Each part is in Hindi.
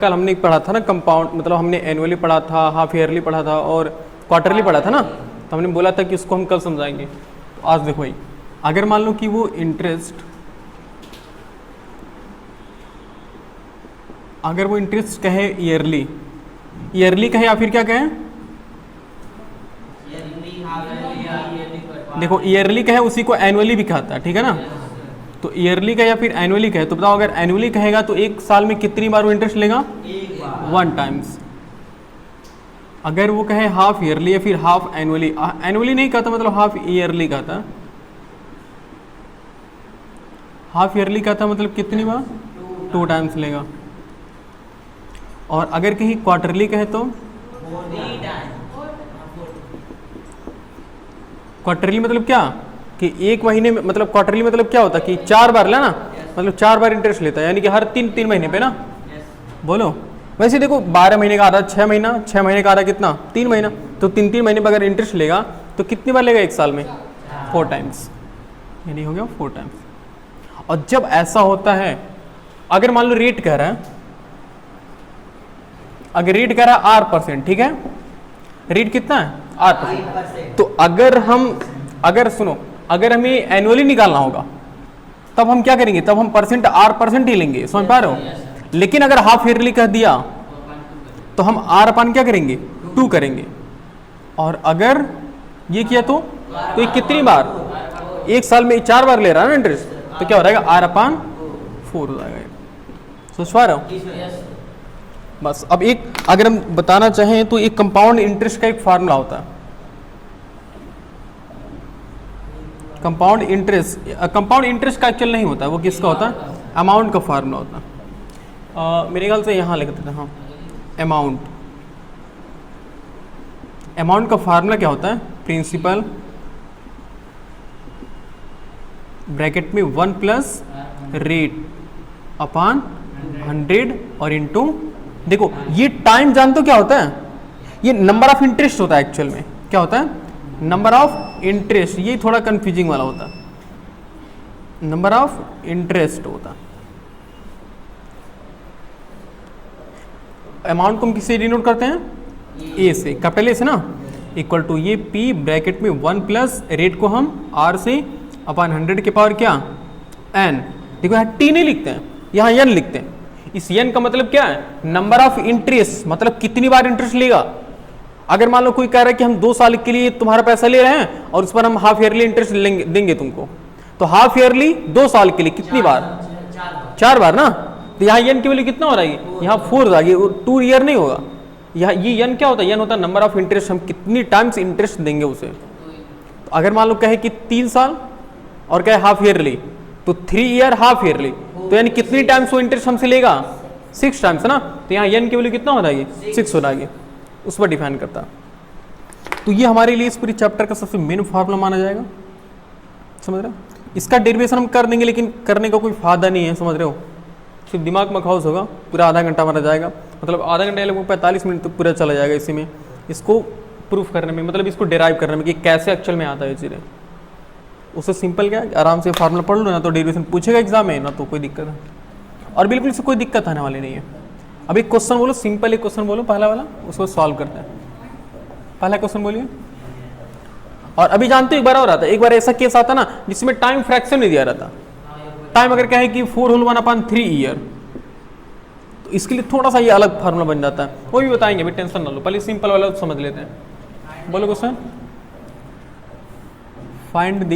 कल हमने पढ़ा था ना कंपाउंड, मतलब हमने एनुअली पढ़ा था, हाफ ईयरली पढ़ा था और क्वार्टरली पढ़ा था ना। तो हमने बोला था कि उसको हम कल समझाएंगे। तो आज देखो भाई, अगर मान लो कि वो इंटरेस्ट, अगर वो इंटरेस्ट कहे ईयरली, ईयरली कहे या फिर क्या कहे, देखो ईयरली कहे उसी को एनुअली भी कहता है, ठीक है ना। तो ईयरली कहे या फिर एनुअली कहे, तो बताओ अगर एनुअली कहेगा तो एक साल में कितनी बार वो इंटरेस्ट लेगा, 1 टाइम्स। अगर वो कहे हाफ ईयरली या फिर हाफ एनुअली, एनुअली नहीं कहता मतलब हाफ ईयरली कहता, हाफ ईयरली कहता मतलब कितनी बार, 2 टाइम्स लेगा। और अगर कहीं क्वार्टरली कहे तो क्वार्टरली मतलब क्या कि एक महीने में, मतलब क्वार्टरली मतलब क्या होता है कि 4 बार लेना, मतलब 4 बार इंटरेस्ट लेता है, यानी कि हर 3 महीने पे ना। बोलो वैसे देखो 12 महीने का आधा 6 महीना, 6 महीने का आधा कितना 3 महीना, तो 3 महीने पर अगर इंटरेस्ट लेगा तो कितनी बार लेगा एक साल में, 4 टाइम्स, यानी हो गया 4 टाइम्स। और जब ऐसा होता है, अगर मान लो रेट कह रहा है, अगर रेट कह रहा है R%, ठीक है, रेट कितना है R%, तो अगर हम, अगर सुनो, अगर हमें एनुअली निकालना होगा तब हम क्या करेंगे, तब हम परसेंट R% ही लेंगे, समझ पा रहे हो। लेकिन अगर हाफ ईयरली कह दिया तो हम R/, क्या करेंगे, 2 करेंगे। और अगर ये किया तो ये कितनी बार, एक साल में 4 बार ले रहा है ना इंटरेस्ट, तो क्या हो जाएगा R/4 हो जाएगा। सोच पा रहे हो। बस अब एक अगर हम बताना चाहें तो एक कंपाउंड इंटरेस्ट का एक फार्मूला होता है, कंपाउंड इंटरेस्ट का एक्चुअल नहीं होता है, वो किसका होता है, अमाउंट का फार्मूला होता है। मेरे ख्याल से यहाँ लिखते थे, हाँ, अमाउंट का फार्मूला क्या होता है, प्रिंसिपल ब्रैकेट में 1 प्लस रेट अपॉन 100 और इनटू, देखो ये टाइम जानते हो क्या होता है, ये नंबर ऑफ इंटरेस्ट होता है एक्चुअल में, क्या होता है, नंबर ऑफ इंटरेस्ट। ये थोड़ा कंफ्यूजिंग वाला होता है, नंबर ऑफ इंटरेस्ट होता है। अमाउंट को हम किससे डिनोट करते हैं, ए से, कैपिटल ए से ना, इक्वल टू ये पी ब्रैकेट में 1 प्लस रेट को हम आर से अपॉन 100 के पावर क्या, एन। देखो यहाँ टी नहीं लिखते हैं, यहाँ एन लिखते हैं। इस एन का मतलब क्या है, नंबर ऑफ इंटरेस्ट, मतलब कितनी बार इंटरेस्ट लेगा। अगर मान लो कोई कह रहा है कि हम 2 साल के लिए तुम्हारा पैसा ले रहे हैं और उस पर हम हाफ ईयरली इंटरेस्ट देंगे तुमको, तो हाफ ईयरली 2 साल के लिए कितनी बार, 4 बार ना। तो यहाँ एन की वैल्यू कितना हो रहा है, यहाँ 4 आ गई, 2 ईयर नहीं होगा। यहाँ ये एन क्या होता है, एन होता है नंबर ऑफ इंटरेस्ट, हम कितनी टाइम्स इंटरेस्ट देंगे उसे। तो अगर मान लो कहे कि 3 साल और कहे हाफ ईयरली, तो 3 ईयर हाफ ईयरली, तो यानी कितनी टाइम्स वो इंटरेस्ट हमसे लेगा, 6 टाइम्स ना। तो यहाँ एन की वैल्यू कितना हो रहा है, 6 हो रहा है, उस पर डिफाइन करता। तो ये हमारे लिए इस पूरी चैप्टर का सबसे मेन फार्मूला माना जाएगा, समझ रहे हो। इसका डेरिवेशन हम कर देंगे, लेकिन करने का कोई फायदा नहीं है, समझ रहे हो। सिर्फ दिमाग में खाउस होगा, पूरा आधा घंटा मारा जाएगा, मतलब आधा घंटा लगभग 45 मिनट तो पूरा चला जाएगा इसी में, इसको प्रूफ करने में, मतलब इसको डिराइव करने में कि कैसे एक्चुअल में आता है चीज़ें। उससे सिंपल क्या है, आराम से फार्मूला पढ़ लो, ना तो डेरिवेशन पूछेगा एग्जाम में, ना तो कोई दिक्कत है, और बिल्कुल इससे कोई दिक्कत आने वाली नहीं है। अब एक क्वेश्चन बोलो, सिंपल एक क्वेश्चन बोलो, पहला वाला, उसको सॉल्व करते हैं। पहला क्वेश्चन बोलिए। और अभी जानते हो एक बार और आता है, एक बार ऐसा केस आता ना जिसमें टाइम फ्रैक्शन नहीं दिया रहता। टाइम अगर कहे कि 4 होल 1/3 ईयर, तो इसके लिए थोड़ा सा ये अलग फार्मूला बन जाता है, वो भी बताएंगे, अभी टेंशन ना लो, पहले सिंपल वाला समझ लेते हैं। बोलो question. Find the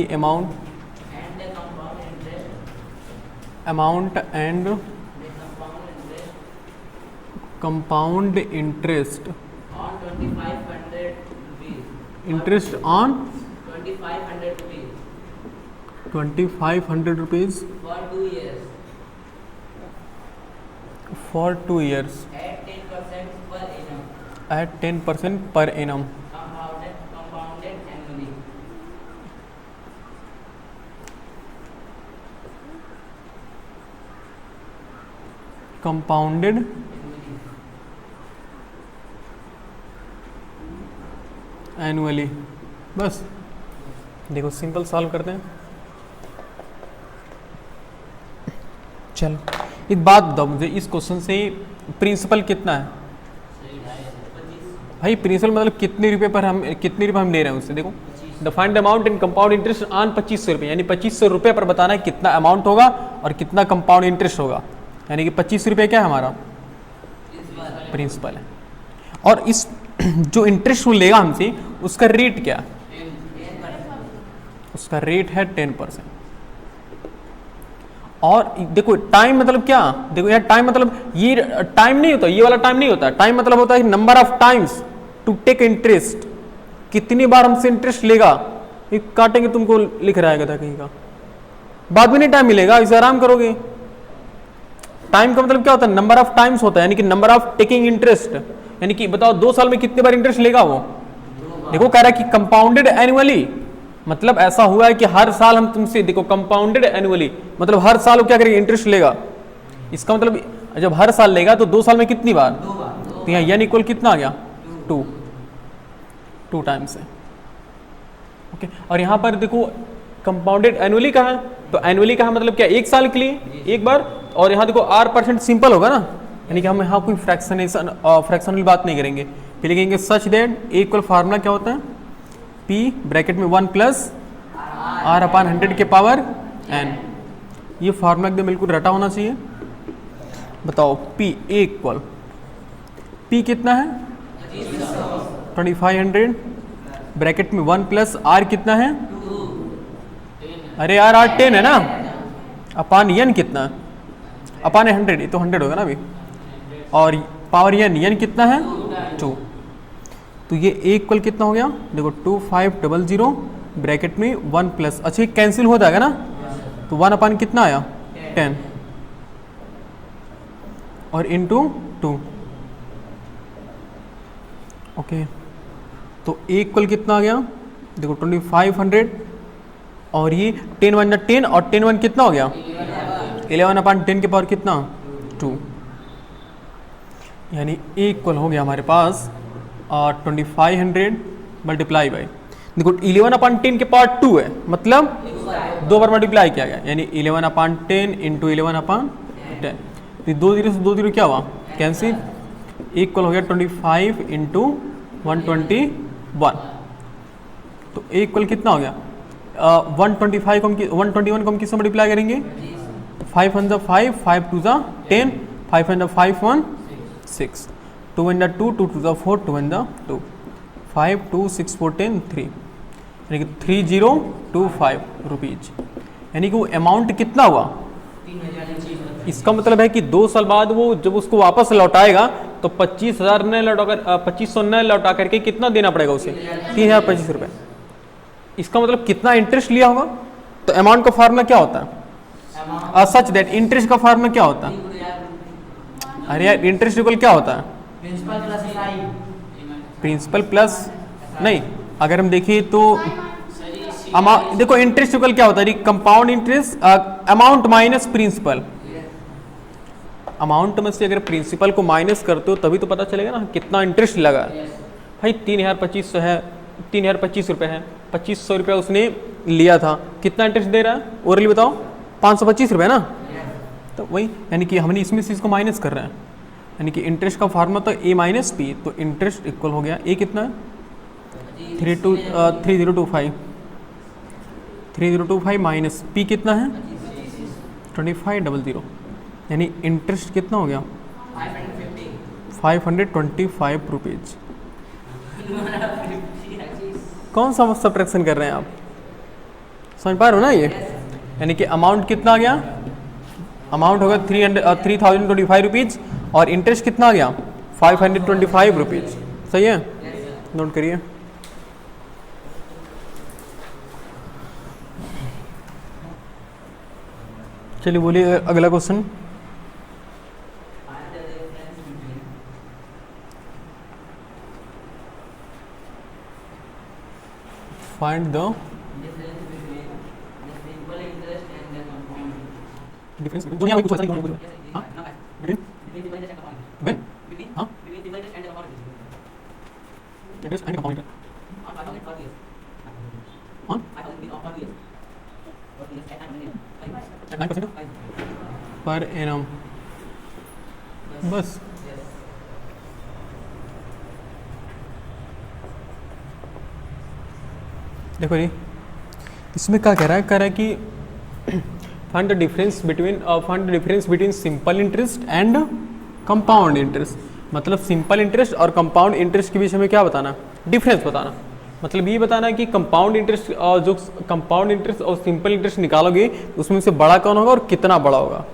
amount and compound interest, interest on 2500 rupees for 2 years at 10% per annum compounded annually। बस देखो सिंपल सॉल्व करते हैं। चलो एक बात बताओ मुझे, इस क्वेश्चन से प्रिंसिपल कितना है भाई? प्रिंसिपल मतलब कितने रुपए हम ले रहे हैं उससे। देखो the find the amount in compound interest on 2500 रुपये, यानी 2500 रुपये पर बताना है कितना अमाउंट होगा और कितना कंपाउंड इंटरेस्ट होगा। यानी कि 25 रुपये क्या है हमारा प्रिंसिपल है, और इस जो इंटरेस्ट वो लेगा हमसे उसका रेट क्या है? उसका रेट है 10%। और देखो टाइम मतलब क्या, देखो यार टाइम मतलब ये टाइम नहीं होता, ये वाला टाइम नहीं होता। टाइम मतलब होता है number of times to take interest, कितनी बार हमसे इंटरेस्ट लेगा। ये काटेंगे तुमको लिख रहा है कहीं का, बाद में नहीं टाइम मिलेगा, इसे आराम करोगे। टाइम का मतलब क्या होता है? नंबर ऑफ टाइम्स होता है, यानी कि नंबर ऑफ टेकिंग इंटरेस्ट। यानी कि बताओ 2 साल में कितने बार इंटरेस्ट लेगा वो। देखो कह रहा है कि कंपाउंडेड एनुअली, मतलब ऐसा हुआ है कि हर साल हम तुमसे, देखो कंपाउंडेड एनुअली मतलब हर साल वो क्या करेगा इंटरेस्ट लेगा। इसका मतलब जब हर साल लेगा तो 2 साल में कितनी बार? तो यहाँ यानी इक्वल कितना आ गया? 2 टाइम्स है। ओके, और यहाँ पर देखो कंपाउंडेड एनुअली का है, तो एनुअली का मतलब क्या? 1 साल के लिए एक बार। और यहाँ देखो R% सिंपल होगा ना, यानी कि हम यहाँ कोई फ्रैक्शनल बात नहीं करेंगे, फिर लिखेंगे such that A equal formula क्या होता है? P ब्रैकेट में 1 प्लस R/100 के पावर n। ये फार्मूला एकदम बिल्कुल रटा होना चाहिए। बताओ P A इक्वल, P कितना है? 2500 ब्रैकेट में 1 प्लस R कितना है? अरे यार R 10 है ना, अपान n कितना? अपान 100, ये तो 100 होगा ना अभी, और पावर n कितना है? 2। तो ये A इक्वल कितना हो गया? देखो 2500 ब्रैकेट में 1 प्लस, अच्छा ये कैंसिल हो जाएगा ना, तो 1 अपान कितना आया? 10 और इंटू 2। ओके, तो A इक्वल कितना आ गया? देखो 2500 और ये 10 1 10 और 10 1 कितना हो गया? 11 अपान 10 के पावर कितना? 2। यानी A इक्वल हो गया हमारे पास 2500 मल्टीप्लाई बाई, देखो 11 अपान 10 के पावर 2 है, मतलब 2 बार मल्टीप्लाई किया गया, यानी 11 अपान 10 इंटू 11 अपान 10। तो 2 0 से 2 0 क्या हुआ? कैंसिल। इक्वल हो गया 25 इंटू 121। तो A इक्वल कितना हो गया? 125 को हम 121 को हम किससे मल्टीप्लाई करेंगे? 5 1 5, 5 2 10, 5 1 5 1 6, 2 1 2, 2 2 4, 2 1 2, 5 2 6 4 10 3, यानी कि 3025 रुपीज। यानी कि वो अमाउंट कितना हुआ? इसका मतलब है कि 2 साल बाद वो जब उसको वापस लौटाएगा तो 25,000 न लौटाकर 2500 न लौटा करके कितना देना पड़ेगा उसे? 3025 रुपये। इसका मतलब कितना इंटरेस्ट लिया होगा। तो अमाउंट का फार्मूला क्या होता है? सच दैट इंटरेस्ट का फार्मूला क्या होता है? अरे यार इंटरेस्ट इक्वल क्या होता है? प्रिंसिपल प्लस नहीं, अगर हम देखिए तो देखो इंटरेस्ट इक्वल क्या होता है? Compound interest amount minus principal. Amount में से अगर प्रिंसिपल को माइनस करते हो तभी तो पता चलेगा ना कितना इंटरेस्ट लगा है। भाई 3025 है, 3025 रुपये है, 2500 रुपये उसने लिया था, कितना इंटरेस्ट दे रहा है ओरली बताओ? 525 रुपये ना। तो वही यानी कि हमने इसमें से इसको माइनस कर रहे हैं, यानी कि इंटरेस्ट का फार्मूला तो A माइनस पी, तो इंटरेस्ट इक्वल हो गया A कितना है? 3025 माइनस P कितना है? 2500, यानी इंटरेस्ट कितना हो गया? 525 रुपीज। कौन सा सब्ट्रैक्शन कर रहे हैं आप? समझ पा रहे हो ना ये? यानी कि अमाउंट कितना आ गया? अमाउंट होगा 3025 रुपीज और इंटरेस्ट कितना आ गया? 525 रुपीज। सही है, नोट करिए। चलिए बोलिए अगला क्वेश्चन। फाइंड द डिफरेंस जो यहाँ कुछ ऐसा ही हाँ बिटवीन व्हेन हाँ इंटरेस्ट एंड कंपाउंड हाँ 9% पर एनम, बस देखो जी, इसमें क्या कह रहा है कि find the difference between simple interest and compound interest. मतलब सिंपल इंटरेस्ट और कंपाउंड इंटरेस्ट के बीच हमें क्या बताना, डिफरेंस बताना। मतलब ये बताना कि कंपाउंड इंटरेस्ट और जो कंपाउंड इंटरेस्ट और सिंपल इंटरेस्ट निकालोगे तो उसमें से बड़ा कौन होगा और कितना बड़ा होगा।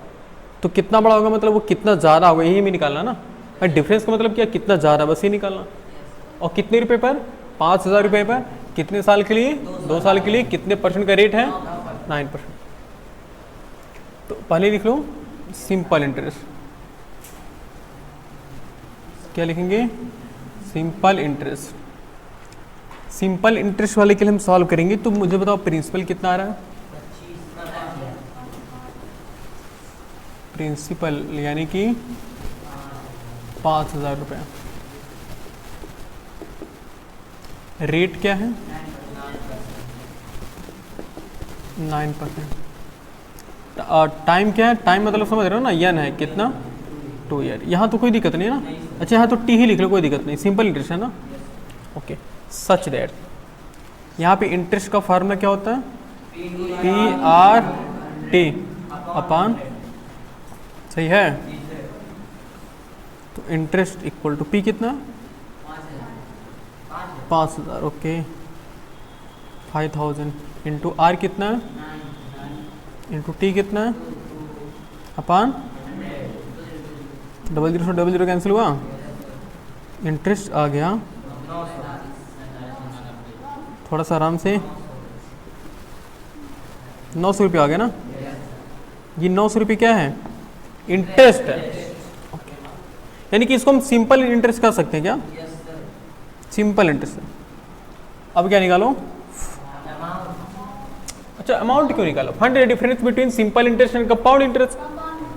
तो कितना बड़ा होगा मतलब वो कितना ज़्यादा होगा, यही हमें निकालना ना। और डिफरेंस का मतलब क्या, कितना ज़्यादा, बस ये निकालना। और कितने रुपए पर, 5,000 रुपये पर, कितने साल के लिए, 2 साल के लिए, कितने परसेंट का रेट है, 9%। तो पहले लिख लो सिंपल इंटरेस्ट, क्या लिखेंगे, सिंपल इंटरेस्ट। सिंपल इंटरेस्ट वाले के लिए हम सॉल्व करेंगे। तो मुझे बताओ प्रिंसिपल कितना आ रहा है, प्रिंसिपल यानी कि 5,000 रुपये। रेट क्या है, 9%। टाइम क्या है, टाइम मतलब समझ रहे हो ना, यन है कितना, 2 ईयर। यहाँ तो कोई दिक्कत नहीं है ना, अच्छा यहाँ तो टी ही लिख लो, कोई दिक्कत नहीं, सिंपल इंटरेस्ट है ना। ओके, सच दैट यहाँ पे इंटरेस्ट का फार्मूला क्या होता है, PRT अपान, सही है। तो इंटरेस्ट इक्वल टू P कितना, 5,000, ओके, 5,000 इंटू R कितना है, इंटू T कितना है, अपान 00 से 00 कैंसिल हुआ, इंटरेस्ट आ गया, थोड़ा सा आराम से, 900 रुपये आ गया ना। ये 900 रुपये क्या है, इंटरेस्ट है। यानी कि इसको हम सिंपल इंटरेस्ट कर सकते हैं क्या, सिंपल इंटरेस्ट। अब क्या निकालो, अच्छा अमाउंट क्यों निकालो, find the difference between simple interest and compound interest.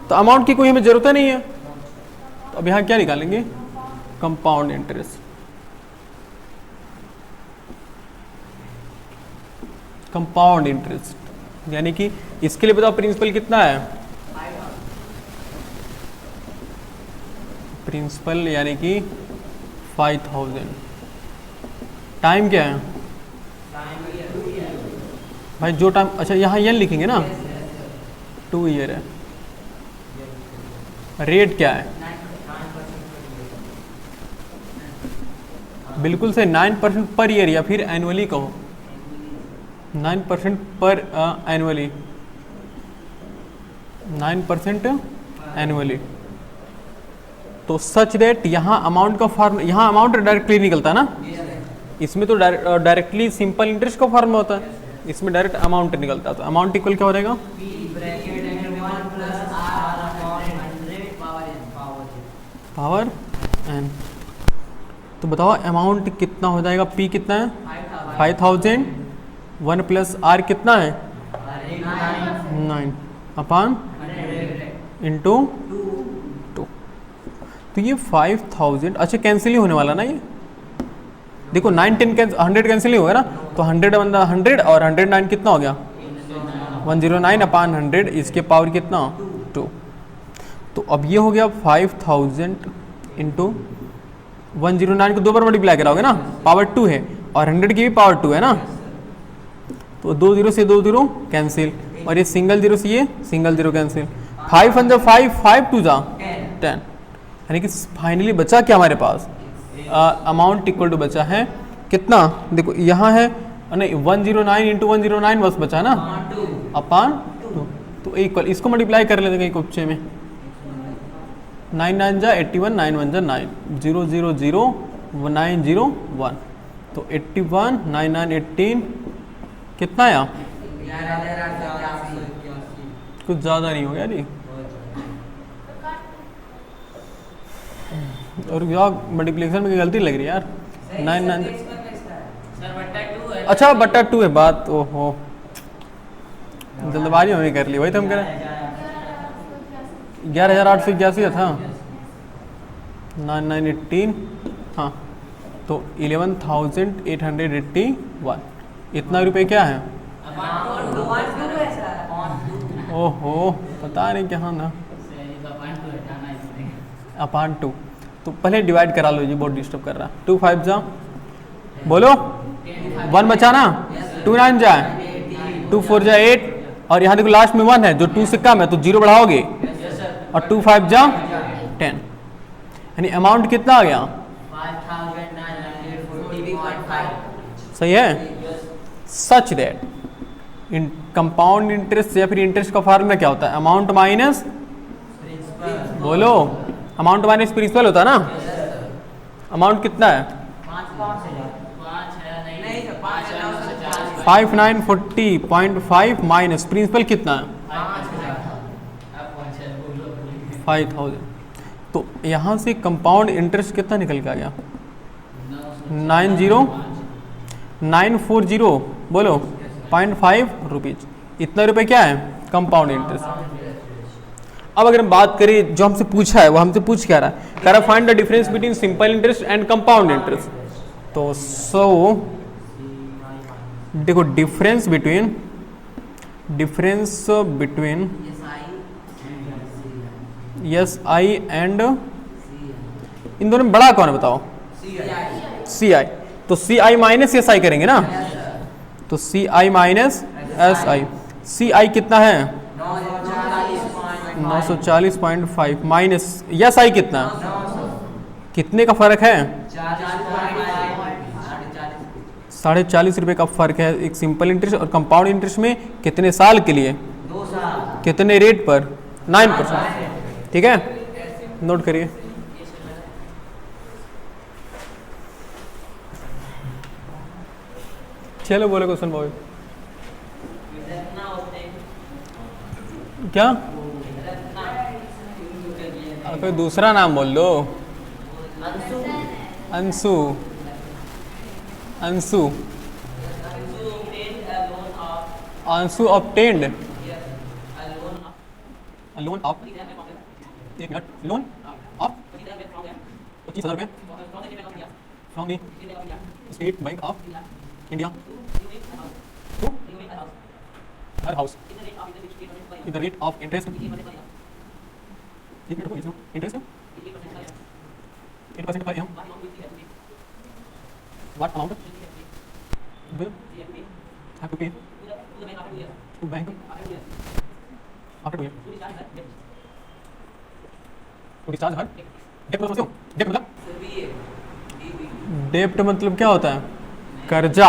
तो अमाउंट की कोई हमें जरूरत नहीं है, तो अब यहाँ क्या निकालेंगे, कंपाउंड इंटरेस्ट। कंपाउंड इंटरेस्ट यानी कि इसके लिए बताओ प्रिंसिपल कितना है, प्रिंसिपल यानी कि 5,000। टाइम क्या है भाई, जो टाइम, अच्छा यहाँ यन लिखेंगे ना, 2 ईयर है। रेट क्या है, बिल्कुल से 9% पर ईयर, या फिर एनुअली कहो, 9% पर एनुअली, 9% एनुअली। तो सच दैट यहाँ अमाउंट का फॉर्म, यहाँ अमाउंट डायरेक्टली निकलता है ना, इसमें तो डायरेक्टली सिंपल इंटरेस्ट का फॉर्म होता है, इसमें डायरेक्ट अमाउंट निकलता है। तो अमाउंट इक्वल क्या हो जाएगा, पावर एन। तो बताओ अमाउंट कितना हो जाएगा, P कितना है, 5,000, 1 प्लस R कितना है, 9 अपान इंटू 2। तो ये 5,000, अच्छा कैंसिल ही होने वाला ना, ये देखो 9 10 100 कैंसिल ही होगा ना। तो 100 और 109 कितना हो गया, 109 अपान 100, इसके पावर कितना, 2। तो अब ये हो गया 5,000 इंटू 109 को 2 बार मल्टीप्लाई कराओगे ना, पावर 2 है, और 100 की भी पावर 2 है ना। तो 2 0 से 2 0 कैंसिल, और ये सिंगल 0 से ये सिंगल 0 कैंसिल, 5 1 5, 5 2 10। यानी कि फाइनली बचा क्या हमारे पास, अमाउंट इक्वल टू बचा है कितना, देखो यहाँ है नहीं, 109 इंटू 109 बस बचा ना, अपान 2। तो इक्वल, इसको मल्टीप्लाई कर लेते हैं कुप्चे में, 9 9 जा 81, 9 1 जा 9, 0 0 0 9 0 1। तो 81 9 9 18 कितना आया, कुछ ज़्यादा नहीं हो गया जी। और यार मल्टीप्लिकेशन में गलती लग रही है यार, 9 9, अच्छा बट्टा 2 है बात, ओहो जल्दबाजी में कर ली, वही तो हम कह रहे हैं, 11,881 था, 9 9 18, हाँ तो 11,881, इतना रुपए क्या है, ओहो पता नहीं क्या ना, अपान 2। तो पहले डिवाइड करा लो जी, बहुत डिस्टर्ब कर रहा है, 2 5 जा, बोलो 1 बचा ना, 2 9 जाए 2 4 जाए 8 और यहाँ देखो लास्ट में 1 है जो 2 से कम है तो 0 बढ़ाओगे और 2 5 जा 10 यानी अमाउंट कितना आ गया 5940.5 सही है। Such that in compound interest या फिर इंटरेस्ट का फार्मूला क्या होता है अमाउंट माइनस बोलो अमाउंट माइनस प्रिंसिपल होता है ना। अमाउंट कितना है 5940.5 माइनस प्रिंसिपल कितना है 5000। तो यहाँ से कंपाउंड इंटरेस्ट कितना निकल के आ गया 90940 बोलो 0.5 रुपीज। इतना रुपए क्या है कंपाउंड इंटरेस्ट। अब अगर हम बात करें जो हमसे पूछा है वो हमसे पूछ क्या रहा है कह रहा find the difference between simple interest and compound interest. तो सो देखो difference between yes I and in दोनों में बड़ा कौन है बताओ सी आई। तो सी आई माइनस एस आई करेंगे ना तो सी आई माइनस एस आई। सी आई कितना है 940.5 माइनस यस आई कितना कितने का फर्क है 40.5 रुपए का फर्क है एक सिंपल इंटरेस्ट और कंपाउंड इंटरेस्ट में। कितने साल के लिए 2 साल कितने रेट पर 9%। ठीक है नोट करिए। चलो बोले क्वेश्चन बॉय क्या कोई दूसरा नाम बोल दो Anshu Anshu Anshu obtained loan of 1 minute loan of 25,000 रुपये from the State Bank of India to her house in the rate of interest interest 8% per annum what amount will have to pay to bank after 2 years to discharge her debt मतलब डेप्ट मतलब क्या होता है कर्जा।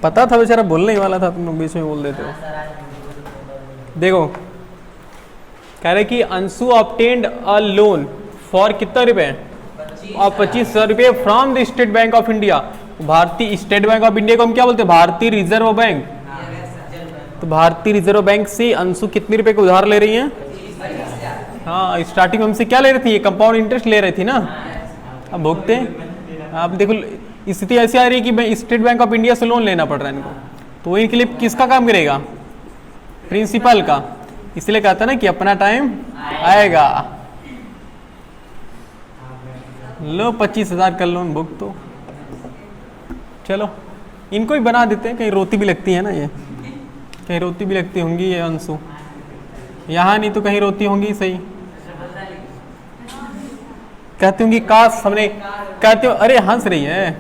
पता था बेचारा बोलने ही वाला था तुम लोग बीच में बोल देते हो। देखो कह रहे कि Anshu obtained a loan for कितना रुपए और 25,000 रुपये from the state Bank of India. भारतीय स्टेट बैंक ऑफ इंडिया को हम क्या बोलते हैं भारतीय रिजर्व बैंक। तो भारतीय रिजर्व बैंक से अंशु कितने रुपए का उधार ले रही हैं हाँ स्टार्टिंग में हमसे क्या ले रही थी ये कंपाउंड इंटरेस्ट ले रही थी ना। अब भुगते आप देखो स्थिति ऐसी आ रही है कि मैं स्टेट बैंक ऑफ इंडिया से लोन लेना पड़ रहा है इनको। तो इनके लिए किसका काम करेगा प्रिंसिपल का। इसलिए कहता ना कि अपना टाइम आएगा। लो 25,000 का लोन बुक। तो चलो इनको ही बना देते हैं कहीं रोती भी लगती है ना ये कहीं रोती भी लगती होंगी ये अंशु यहाँ नहीं तो कहीं रोती होंगी सही। कहती होंगी काश हमने कहते हो अरे हंस रही है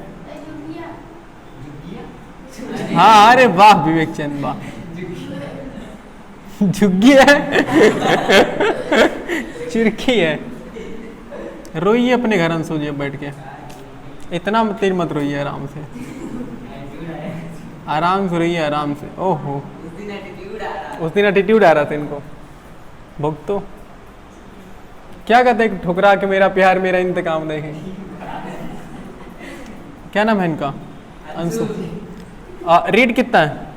हाँ अरे वाह विवेक चंद वाह झुग्गी है चिरखी है। रोइए अपने घर अंशु जी बैठ के इतना तेज मत रोइए आराम से रोइए आराम से। ओहो उस दिन एटीट्यूड आ रहा था इनको भुगतो क्या कहते हैं ठुकरा के मेरा प्यार मेरा इंतकाम देखें। क्या नाम है इनका अंशु। रेट कितना है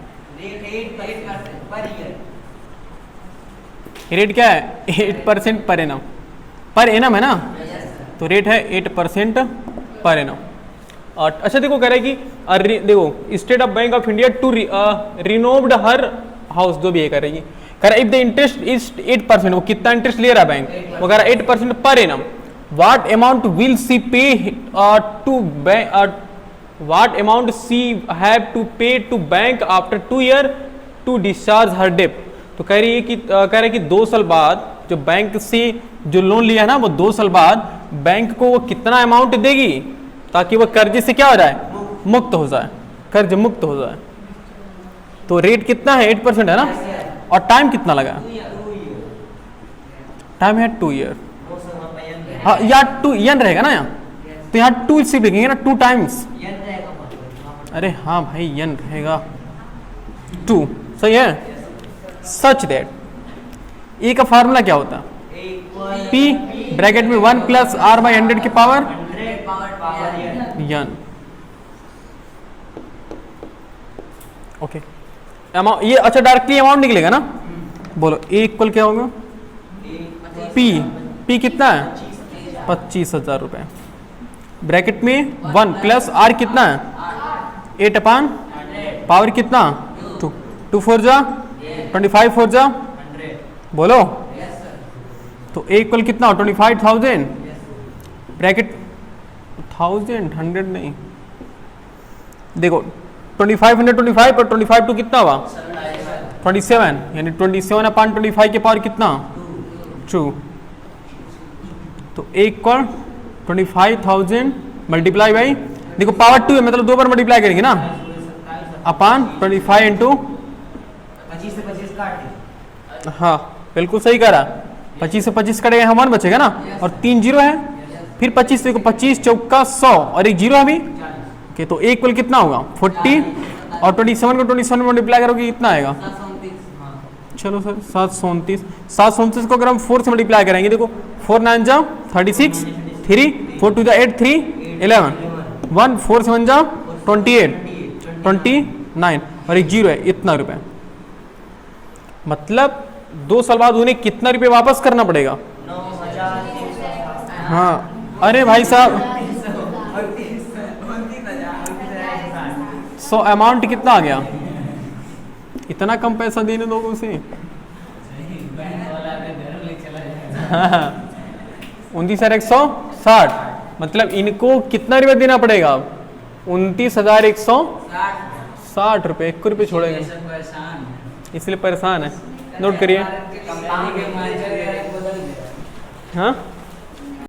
रेट क्या है 8% पर एनम है ना। तो रेट है 8% पर एनम। अच्छा देखो कह रहा है कि देखो State of Bank of India to renovate her house जो भी है कह रही है कह रहा इफ द इंटरेस्ट इज 8% वो कितना इंटरेस्ट ले रहा है बैंक वो कह रहा 8% per annum what amount will she pay to bank what amount she have to pay to bank after 2 year to discharge her debt. तो कह रही है कि 2 साल बाद जो बैंक से जो लोन लिया है ना, वो 2 साल बाद बैंक को वो कितना अमाउंट देगी ताकि वो कर्ज से क्या हो जाए, मुक्त हो जाए, कर्ज मुक्त हो जाए। तो रेट कितना है, 8% है ना, और टाइम कितना लगा, टाइम है 2 ईयर। हाँ, यहाँ 2 यन रहेगा ना, यहाँ तो यहाँ 2 सिर्फ लिखेंगे ना, 2 टाइम्स। अरे हाँ भाई, यन रहेगा 2, सही है। सच दैट ए का फार्मूला क्या होता है, P ब्रैकेट में 1 प्लस R बाई 100 की पावर यन। ओके, अमाउंट ये अच्छा डायरेक्टली अमाउंट निकलेगा ना। बोलो ए इक्वल क्या होगा, P कितना है, 25,000 रुपए, ब्रैकेट में 1 प्लस R कितना है, 8 अपान पावर कितना, 2, 2 4 जा 25 4 जा, बोलो तो ए इक्वल कितना हो, 25,000 ब्रैकेट 1000 100 नहीं, देखो 2525 पर 25 टू कितना हुआ 27, यानी 27 अपान 25 के पावर कितना 2, तो ए इक्वल 25,000 मल्टीप्लाई बाई, देखो पावर 2 है मतलब 2 बार मल्टीप्लाई करेंगे ना, अपान 25 इंटू 25 से 25 काट, हाँ बिल्कुल सही करा, 25 से 25 कटेगा, यहाँ 1 बचेगा ना, और 3 जीरो है, फिर 25 देखो 25 चौका 100 और एक जीरो है अभी, ओके तो एक कितना होगा 40, और 27 को 27 में मल्टीप्लाई करोगे कितना आएगा, चलो सर 729 को अगर हम 4 से मल्टीप्लाई करेंगे, देखो 4 9 जा 36, 3 4 2 जा 8 3 11, 1 4 7 जा 28 29 और एक जीरो है, इतना रुपए, मतलब 2 साल बाद उन्हें कितना रुपए वापस करना पड़ेगा, 9,000। हाँ अरे भाई साहब, सो अमाउंट कितना आ गया, इतना कम पैसा देने लोगों से, 29,160, मतलब इनको कितना रुपये देना पड़ेगा, 29,160 रुपये, 1 रुपये छोड़ेंगे, इसलिए परेशान है, नोट करिए। हाँ